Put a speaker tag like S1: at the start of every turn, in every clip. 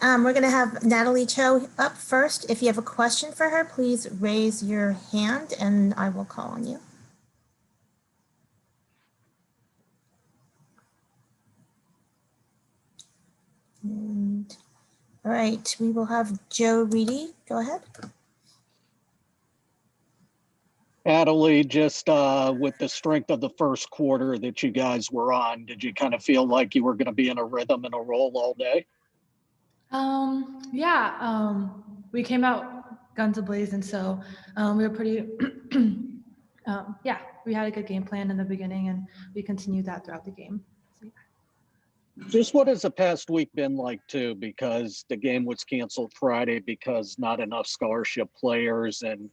S1: right, we're going to have Natalie Cho up first. If you have a question for her, please raise your hand and I will call on you. And, all right, we will have Joe Reedy. Go ahead.
S2: Natalie, just with the strength of the first quarter that you guys were on, did you kind of feel like you were going to be in a rhythm and a roll all day?
S3: We came out guns a-blazing, so we were pretty, we had a good game plan in the beginning and we continued that throughout the game. So, yeah.
S2: Just what has the past week been like too, because the game was canceled Friday because not enough scholarship players. And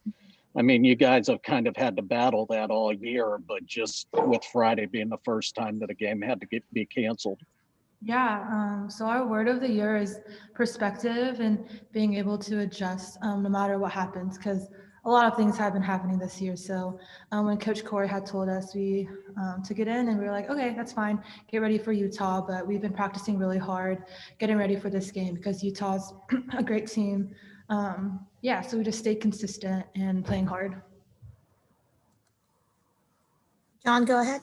S2: I mean, you guys have kind of had to battle that all year, but just with Friday being the first time that a game had to be canceled.
S3: Yeah, so our word of the year is perspective and being able to adjust no matter what happens, because a lot of things have been happening this year. So when Coach Cori had told us, we took it in and we were like, okay, that's fine. Get ready for Utah. But we've been practicing really hard, getting ready for this game because Utah's a great team. So we just stayed consistent and playing hard.
S1: John, go ahead.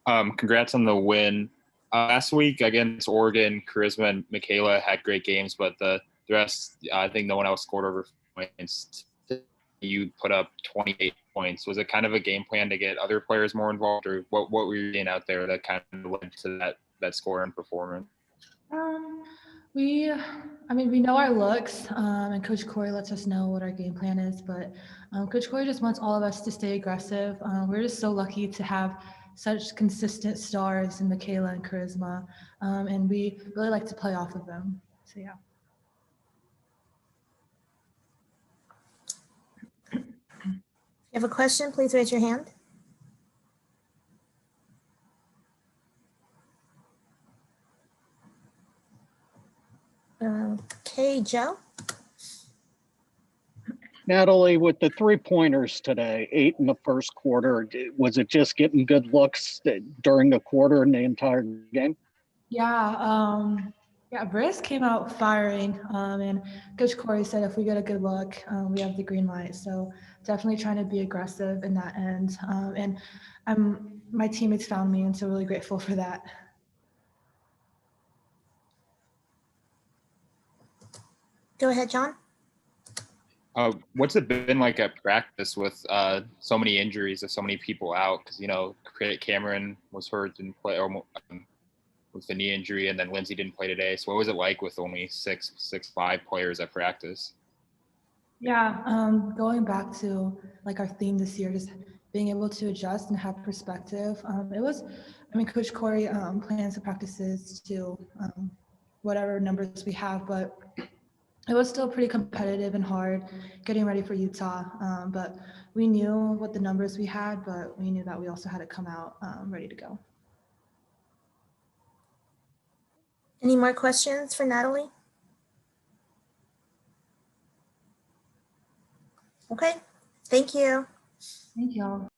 S4: Congrats on the win. Last week against Oregon, Charisma and Michaela had great games, but the rest, I think no one else scored over points. You put up 28 points. Was it kind of a game plan to get other players more involved, or what were you seeing out there that kind of led to that score and performance?
S3: We know our looks, and Coach Cori lets us know what our game plan is, but Coach Cori just wants all of us to stay aggressive. We're just so lucky to have such consistent stars in Michaela and Charisma, and we really like to play off of them. So, yeah.
S1: If you have a question, please raise your hand. Okay, Joe.
S2: Natalie, with the 3-pointers today, 8 in the first quarter, was it just getting good looks during the quarter and the entire game?
S3: Yeah, Briss came out firing, and Coach Cori said if we get a good look, we have the green light. So definitely trying to be aggressive in that end. And my teammates found me, and so really grateful for that.
S1: Go ahead, John.
S4: What's it been like at practice with so many injuries and so many people out? Because, Cameron was hurt, didn't play, with the knee injury, and then Lindsay didn't play today. So what was it like with only 5 players at practice?
S3: Yeah, going back to like our theme this year, just being able to adjust and have perspective. Coach Cori plans the practices to whatever numbers we have, but it was still pretty competitive and hard getting ready for Utah. But we knew what the numbers we had, but we knew that we also had to come out ready to go.
S1: Any more questions for Natalie? Okay, thank you.
S3: Thank y'all.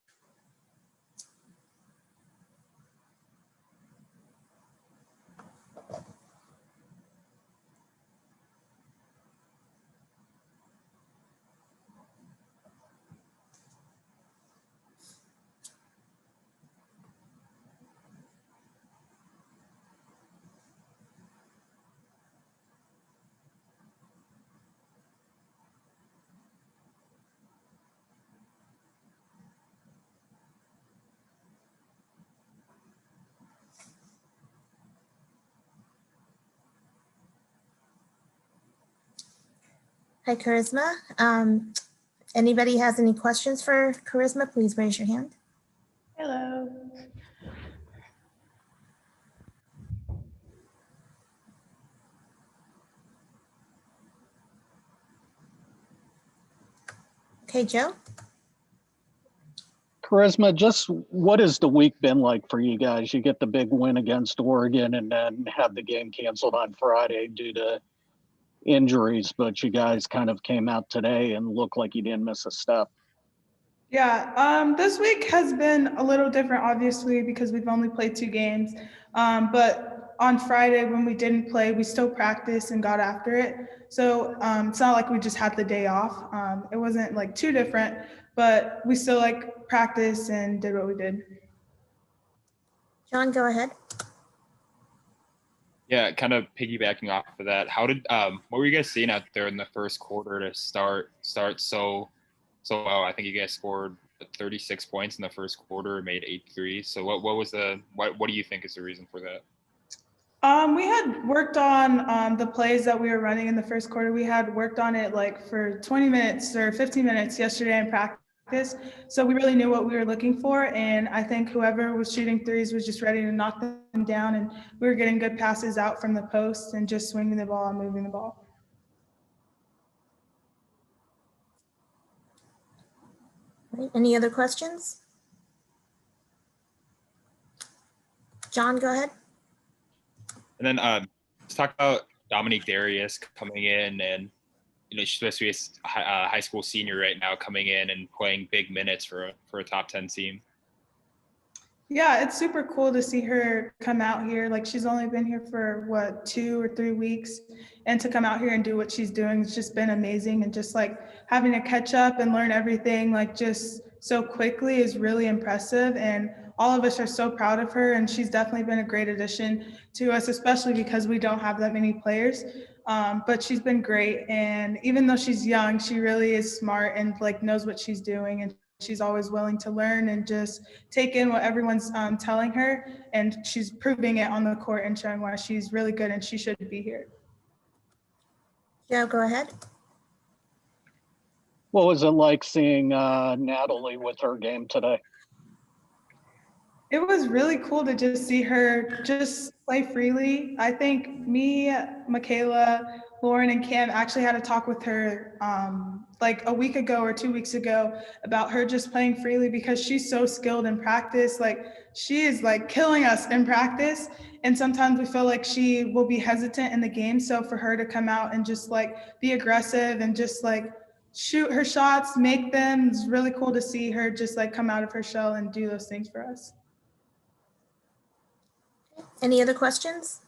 S1: Hi, Charisma. Anybody has any questions for Charisma, please raise your hand.
S3: Hello.
S1: Okay, Joe.
S2: Charisma, just what has the week been like for you guys? You get the big win against Oregon and then have the game canceled on Friday due to injuries, but you guys kind of came out today and looked like you didn't miss a step.
S5: Yeah, this week has been a little different, obviously, because we've only played 2 games. But on Friday when we didn't play, we still practiced and got after it. So it's not like we just had the day off. It wasn't like too different, but we still like practiced and did what we did.
S1: John, go ahead.
S4: Yeah, kind of piggybacking off of that. How did what were you guys seeing out there in the first quarter to start so well? I think you guys scored 36 points in the first quarter, made 8 threes. So what do you think is the reason for that?
S5: We had worked on the plays that we were running in the first quarter. We had worked on it like for 20 minutes or 15 minutes yesterday in practice. So we really knew what we were looking for. And I think whoever was shooting threes was just ready to knock them down. And we were getting good passes out from the post and just swinging the ball and moving the ball.
S1: Right. Any other questions? John, go ahead.
S4: And then let's talk about Dominique Darius coming in, and she's supposed to be a high school senior right now, coming in and playing big minutes for a top 10 team.
S5: Yeah, it's super cool to see her come out here. Like, she's only been here for 2 or 3 weeks, and to come out here and do what she's doing, it's just been amazing. And just like having to catch up and learn everything like just so quickly is really impressive. And all of us are so proud of her, and she's definitely been a great addition to us, especially because we don't have that many players. But she's been great, and even though she's young, she really is smart and like knows what she's doing, and she's always willing to learn and just take in what everyone's telling her, and she's proving it on the court and showing why she's really good and she should be here.
S1: Joe, go ahead.
S2: What was it like seeing Natalie with her game today?
S5: It was really cool to just see her just play freely. I think me, Michaela, Lauren, and Kim actually had a talk with her like a week ago or 2 weeks ago about her just playing freely, because she's so skilled in practice. Like, she is like killing us in practice. And sometimes we feel like she will be hesitant in the game. So for her to come out and just like be aggressive and just like shoot her shots, make them, it's really cool to see her just like come out of her shell and do those things for us.
S1: Any other questions?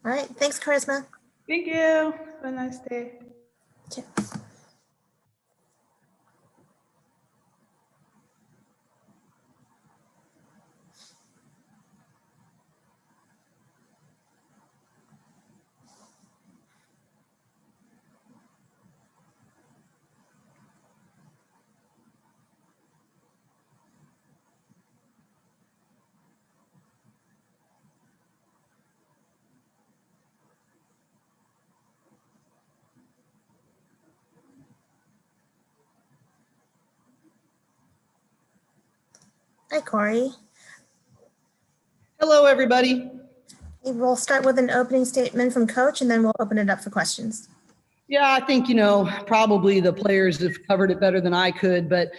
S1: All right, thanks, Charisma.
S5: Thank you. Have a nice day.
S1: Okay. Hi, Cori.
S6: Hello, everybody.
S1: We'll start with an opening statement from Coach, and then we'll open it up for questions.
S6: Yeah, I think, probably the players have covered it better than I could, but,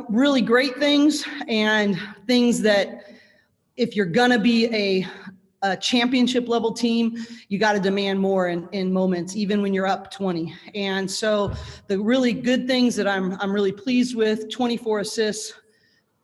S6: really great things, and things that if you're going to be a championship level team, you got to demand more in moments, even when you're up 20. And so the really good things that I'm really pleased with: 24 assists,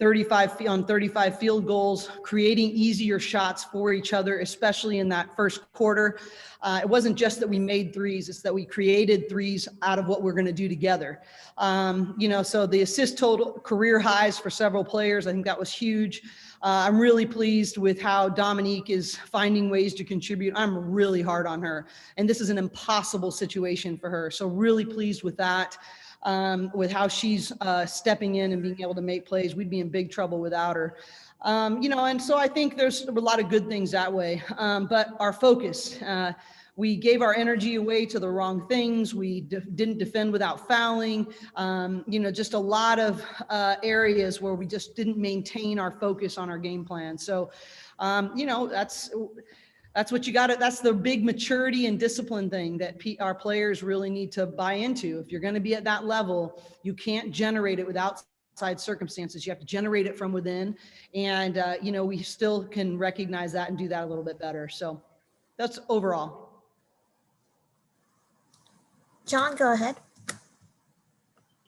S6: 35 field goals, creating easier shots for each other, especially in that first quarter. It wasn't just that we made threes, it's that we created threes out of what we're going to do together. So the assist total, career highs for several players, I think that was huge. I'm really pleased with how Dominique is finding ways to contribute. I'm really hard on her, and this is an impossible situation for her. So really pleased with that. With how she's stepping in and being able to make plays. We'd be in big trouble without her. And so I think there's a lot of good things that way. But our focus, we gave our energy away to the wrong things. We didn't defend without fouling. Just a lot of areas where we just didn't maintain our focus on our game plan. So, that's what you got to, that's the big maturity and discipline thing that our players really need to buy into. If you're going to be at that level, you can't generate it without outside circumstances. You have to generate it from within. And, we still can recognize that and do that a little bit better. So that's overall.
S1: John, go ahead.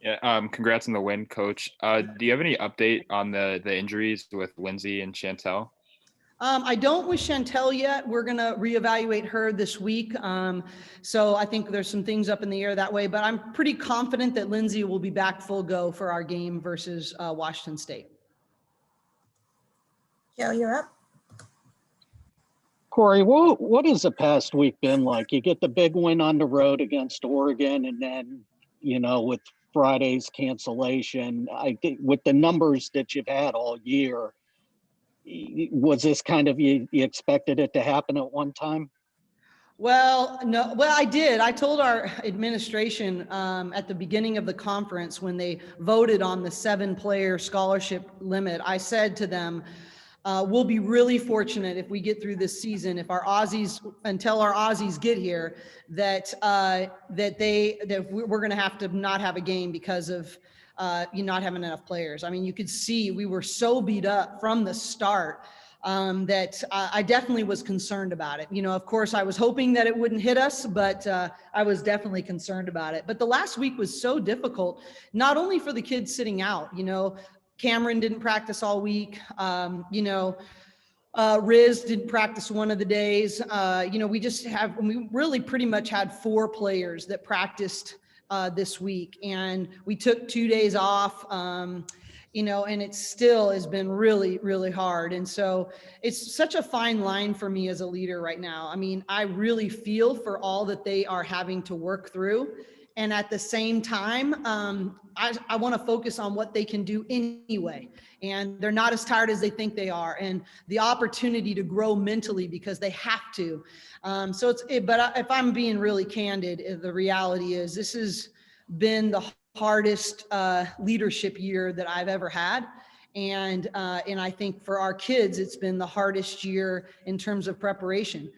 S4: Yeah, congrats on the win, Coach. Do you have any update on the injuries with Lindsay and Chantel?
S6: I don't with Chantel yet. We're going to reevaluate her this week. So I think there's some things up in the air that way, but I'm pretty confident that Lindsay will be back full go for our game versus Washington State.
S1: Joe, you're up.
S2: Cori, what has the past week been like? You get the big win on the road against Oregon, and then, with Friday's cancellation, I think with the numbers that you've had all year, was this kind of, you expected it to happen at one time?
S6: Well, no, well, I did. I told our administration at the beginning of the conference when they voted on the 7-player scholarship limit, I said to them, we'll be really fortunate if we get through this season, if our Aussies, until our Aussies get here, that we're going to have to not have a game because of you not having enough players. I mean, you could see we were so beat up from the start that I definitely was concerned about it. Of course, I was hoping that it wouldn't hit us, but I was definitely concerned about it. But the last week was so difficult, not only for the kids sitting out, Cameron didn't practice all week. Riz didn't practice one of the days. We really pretty much had 4 players that practiced this week, and we took 2 days off. And it still has been really, really hard. And so it's such a fine line for me as a leader right now. I mean, I really feel for all that they are having to work through. And at the same time, I want to focus on what they can do anyway. And they're not as tired as they think they are. And the opportunity to grow mentally because they have to. But if I'm being really candid, the reality is this has been the hardest leadership year that I've ever had. And I think for our kids, it's been the hardest year in terms of preparation.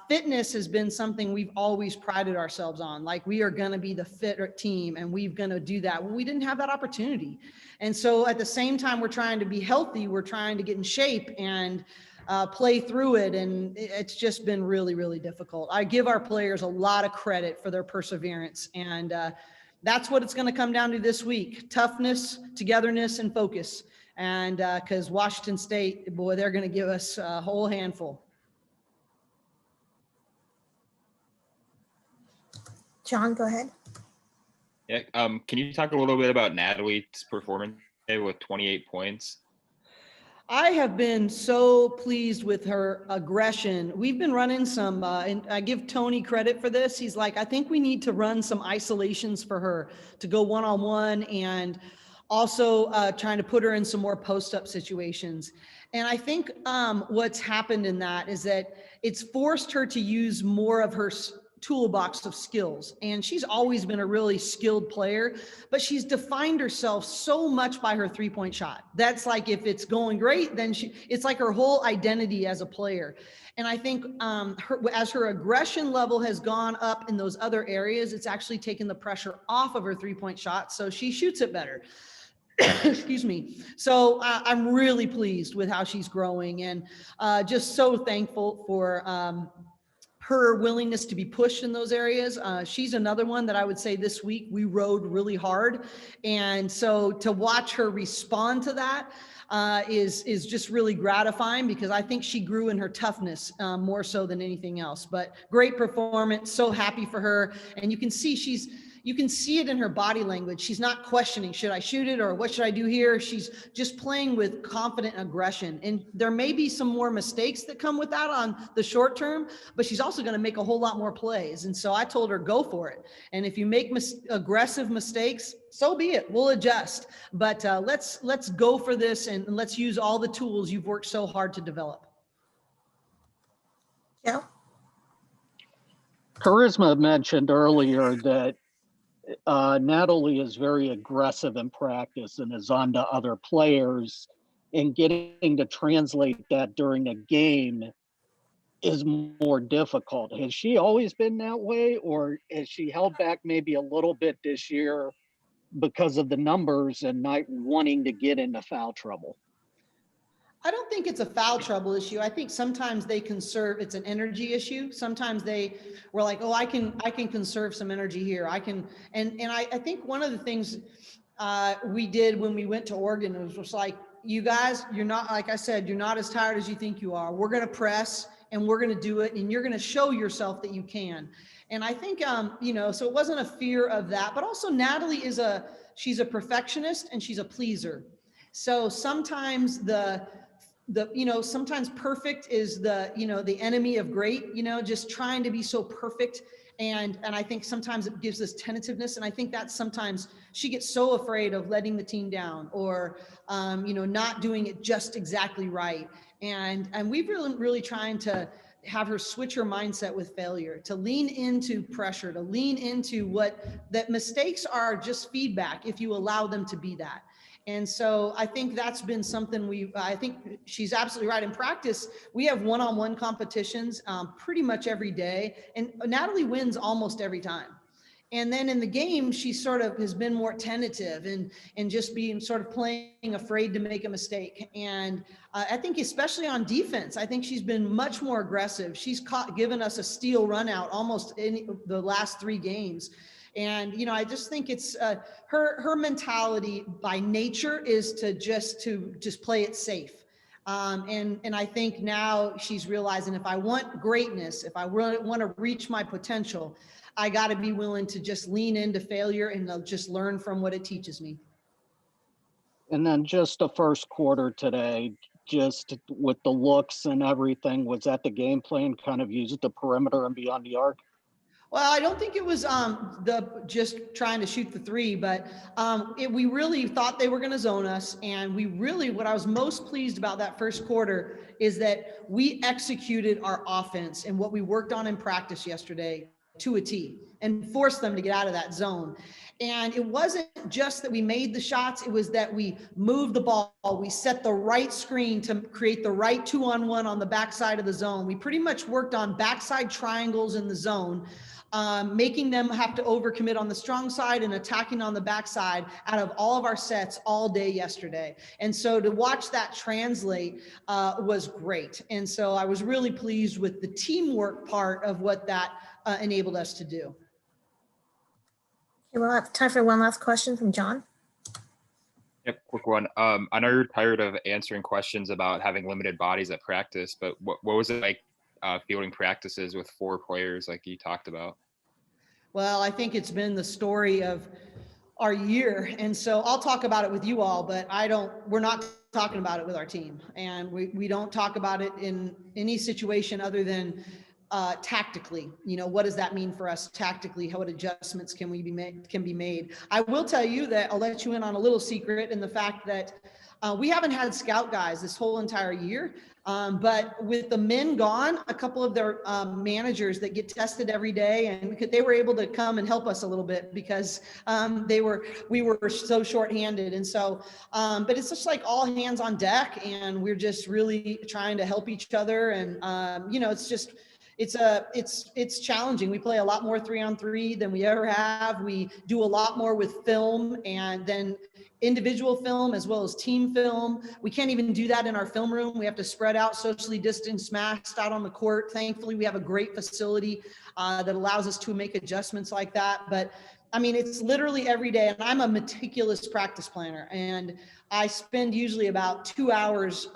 S6: Fitness has been something we've always prided ourselves on. Like, we are going to be the fit team and we're going to do that. Well, we didn't have that opportunity. And so at the same time, we're trying to be healthy. We're trying to get in shape and play through it. And it's just been really, really difficult. I give our players a lot of credit for their perseverance. And that's what it's going to come down to this week: toughness, togetherness, and focus. And because Washington State, boy, they're going to give us a whole handful.
S1: John, go ahead.
S4: Yeah. Can you talk a little bit about Natalie's performance today with 28 points?
S6: I have been so pleased with her aggression. We've been running some, and I give Tony credit for this. He's like, I think we need to run some isolations for her to go one-on-one, and also trying to put her in some more post-up situations. And I think what's happened in that is that it's forced her to use more of her toolbox of skills. And she's always been a really skilled player, but she's defined herself so much by her 3-point shot. That's like, if it's going great, then it's like her whole identity as a player. And I think as her aggression level has gone up in those other areas, it's actually taken the pressure off of her 3-point shot. So she shoots it better. Excuse me. So I'm really pleased with how she's growing, and just so thankful for her willingness to be pushed in those areas. She's another one that I would say this week we rode really hard. And so to watch her respond to that is just really gratifying, because I think she grew in her toughness more so than anything else. But great performance, so happy for her. And you can see you can see it in her body language. She's not questioning, should I shoot it or what should I do here? She's just playing with confident aggression. And there may be some more mistakes that come with that on the short term, but she's also going to make a whole lot more plays. And so I told her, go for it. And if you make aggressive mistakes, so be it. We'll adjust. But let's go for this, and let's use all the tools you've worked so hard to develop.
S1: Joe?
S2: Charisma mentioned earlier that Natalie is very aggressive in practice and is on to other players, and getting to translate that during a game is more difficult. Has she always been that way, or has she held back maybe a little bit this year because of the numbers and not wanting to get into foul trouble?
S6: I don't think it's a foul trouble issue. I think sometimes they conserve, it's an energy issue. Sometimes they were like, oh, I can conserve some energy here. I can, and I think one of the things we did when we went to Oregon, it was just like, you guys, you're not, like I said, you're not as tired as you think you are. We're going to press and we're going to do it. And you're going to show yourself that you can. And I think, you know, so it wasn't a fear of that, but also Natalie is she's a perfectionist and she's a pleaser. So sometimes you know, sometimes perfect is you know, the enemy of great, you know, just trying to be so perfect. And I think sometimes it gives us tentativeness. And I think that sometimes she gets so afraid of letting the team down or, you know, not doing it just exactly right. And we've really trying to have her switch her mindset with failure, to lean into pressure, to lean into that mistakes are just feedback if you allow them to be that. And so I think that's been something I think she's absolutely right. In practice, we have one-on-one competitions pretty much every day. And Natalie wins almost every time. And then in the game, she sort of has been more tentative and just being sort of playing afraid to make a mistake. And I think especially on defense, I think she's been much more aggressive. She's given us a steal run out almost in the last 3 games. And, you know, I just think it's her mentality by nature is to just play it safe. And I think now she's realizing if I want greatness, if I really want to reach my potential, I got to be willing to just lean into failure and just learn from what it teaches me.
S2: And then just the first quarter today, just with the looks and everything, was that the game plan, kind of use the perimeter and beyond the arc?
S6: Well, I don't think it was just trying to shoot the 3, but we really thought they were going to zone us. And what I was most pleased about that first quarter is that we executed our offense and what we worked on in practice yesterday to a T and forced them to get out of that zone. And it wasn't just that we made the shots, it was that we moved the ball. We set the right screen to create the right 2-on-1 on the backside of the zone. We pretty much worked on backside triangles in the zone, making them have to overcommit on the strong side and attacking on the backside out of all of our sets all day yesterday. And so to watch that translate was great. And so I was really pleased with the teamwork part of what that enabled us to do.
S1: Okay, we'll have time for one last question from John.
S4: Yep, quick one. I know you're tired of answering questions about having limited bodies at practice, but what was it like fielding practices with 4 players like you talked about?
S6: Well, I think it's been the story of our year. And so I'll talk about it with you all, but we're not talking about it with our team. And we don't talk about it in any situation other than tactically. You know, what does that mean for us tactically? What adjustments can be made? I will tell you that I'll let you in on a little secret in the fact that we haven't had scout guys this whole entire year. But with the men gone, a couple of their managers that get tested every day, and they were able to come and help us a little bit because we were so shorthanded. And so, but it's just like all hands on deck, and we're just really trying to help each other. And you know, it's challenging. We play a lot more 3-on-3 than we ever have. We do a lot more with film and then individual film as well as team film. We can't even do that in our film room. We have to spread out, socially distanced, masked out on the court. Thankfully, we have a great facility that allows us to make adjustments like that. But I mean, it's literally every day, and I'm a meticulous practice planner, and I spend usually about 2 hours,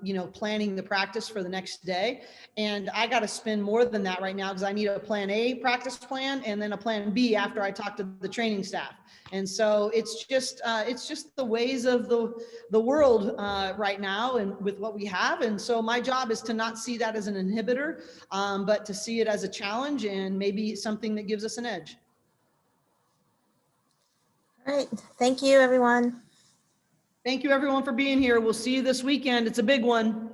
S6: you know, planning the practice for the next day. And I got to spend more than that right now because I need a plan A practice plan and then a plan B after I talk to the training staff. And so it's just the ways of the world right now and with what we have. And so my job is to not see that as an inhibitor, but to see it as a challenge and maybe something that gives us an edge.
S1: All right. Thank you, everyone.
S6: Thank you, everyone, for being here. We'll see you this weekend. It's a big one.